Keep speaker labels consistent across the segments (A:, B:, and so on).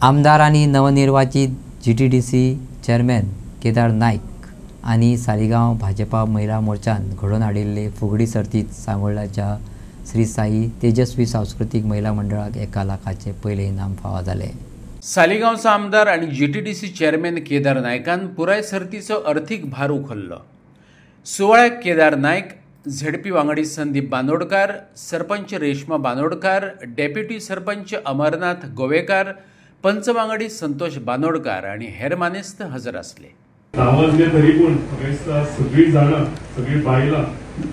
A: आमदार आणि नवनिर्वाचित GTDC चेअरमॅन केदार नाईक आणि सालिगांव भाजपा महिला मोर्चान घडोवन हाडिल्ले फुगडी सर्तीत सांगोळ्याच्या श्री साई तेजस्वी सांस्कृतिक महिला मंडळाक 1 लाखाचे पहिले इनाम फावो जाले।
B: सालिगांवचो आमदार आणि GTDC चेअरमॅन केदार नायकान पुराय सर्तीचो अर्थीक भार उखल्लो। सुवाळ्याक केदार नायक, ZP वांगडी संदीप बांदोडकार, सरपंच रेश्मा बांदोडकार, डेप्युटी सरपंच अमरनाथ गोवेकार, पंच वांगडी संतोष बांदोडकार आणि हेर मानेस्त हजर असले।
C: नावाजले तरी पण सगळी जाणां सगळी बायलां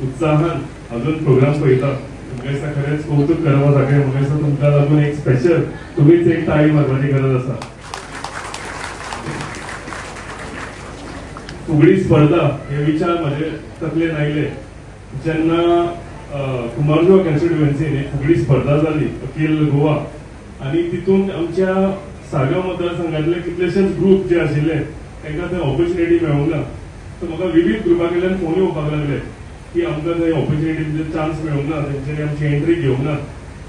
C: उत्साहान अजून प्रोग्राम पळयता। तुमकां खरेंच कौतुक करपा सारकें। म्हाका तुमकां लागून एक स्पेशल तुमीच एक टाळी मारपाची गरज आसा। फुगडी स्पर्धा हे विचार म्हजे तकलेन आयले जेन्ना कुमारजुवा कॉन्स्टिट्युएन्सीन एक फुगडी स्पर्धा जाली अखिल गोवा आणि तितून आमच्या सालिगांव मतदारसंघातले कितलेशेच ग्रुप जे आशिल्ले तांकां थंय ऑपॉर्च्युनिटी मेळूंक ना। तर म्हाका विविध ग्रुपा कडल्यान फोन येवपाक लागले की आमकां थंय ऑपॉर्च्युनिटी चान्स मेळूंक ना, तेंच्यांनी आमची एंट्री घेवंक ना।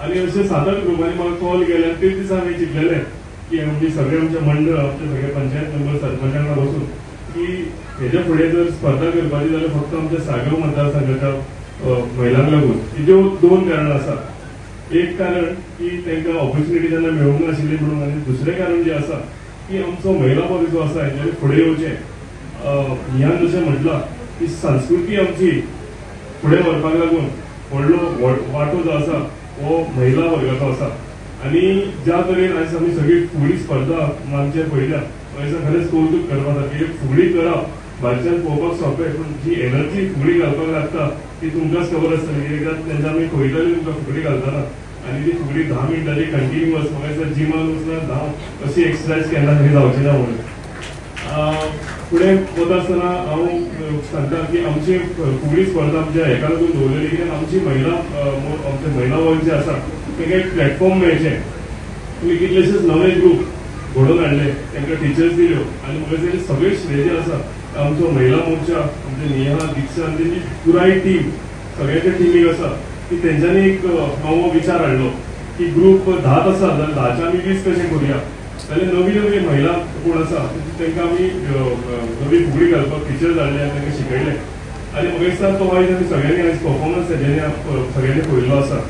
C: आणि अशे 7-8 ग्रुपांनी म्हाका कॉल केले। ते दिसा हांवें चिंतलेलें की आमची सगळे आमचे मंडळ आमचे सगळे पंचायत मेंबर सरपंचां वांगडा बसून की हेजे फुडें जर स्पर्धा करपाची जाल्यार फक्त आमच्या सालिगांव मतदारसंघाच्या महिलांक लागून हेज्यो 2 कारणां आसा। एक कारण की तांकां ऑपॉर्च्युनिटी जेन्ना मेळूंक नाशिल्ली म्हणून, आनी दुसरें कारण जें आसा की आमचो महिला पक्ष जो आसा हेजे फुडें येवचें। ह्या जशें म्हटलां की संस्कृती आमची फुडें व्हरपाक लागून व्हडलो वांटो जो आसा हो महिला वर्गाचो आसा। आनी ज्या तरेन आयज आमी सगळी फुगडी स्पर्धा आमचे पळयल्या आयज खरेंच कौतुक करपा सारकें। फुगडी करप भायरच्यान पळोवपाक सोंपें, पूण जी एनर्जी फुगडी घालपाक लागता ती तुमकांच खबर आसतली। एकदां तेन्ना आमी पळयताली तुमकां फुगडी घालतना, आनी ती फुगडी 10 मिनटांची कंटिन्युअस म्हाका दिसता जिमान वचून धांव अशी एक्सरसाइज केन्ना तरी जावची ना म्हणून। फुडें वता आसतना हांव सांगता की आमची फुगडी स्पर्धा आमच्या हेका लागून दवरलेली कित्याक आमची आमचे महिला वर्ग जे आसा तांकां एक प्लॅटफॉर्म मेळचें। तुमी कितलेशेच नवे ग्रुप घडोवन हाडले, तांकां टिचर्स दिल्यो, आनी म्हाका दिसता सगळे श्रेय जे आसा आमचो महिला मोर्चा, आमचे नेहा दिक्षा आनी तेजी पुराय टीम सगळ्यांच्या टिमीक आसा की तेंच्यांनी एक नवो विचार हाडलो की ग्रुप 10 आसा जाल्यार 10चे आमी 20 कशें करुया। जाल्यार नवी नवी महिला कोण आसा तांकां आमी नवी फुगडी घालपाक टिचर्स हाडले आनी तांकां शिकयले। आनी म्हाका दिसता तो आयज आमी सगळ्यांनी आयज परफॉर्मन्स हेज्यांनी सगळ्यांनी पळयल्लो आसा।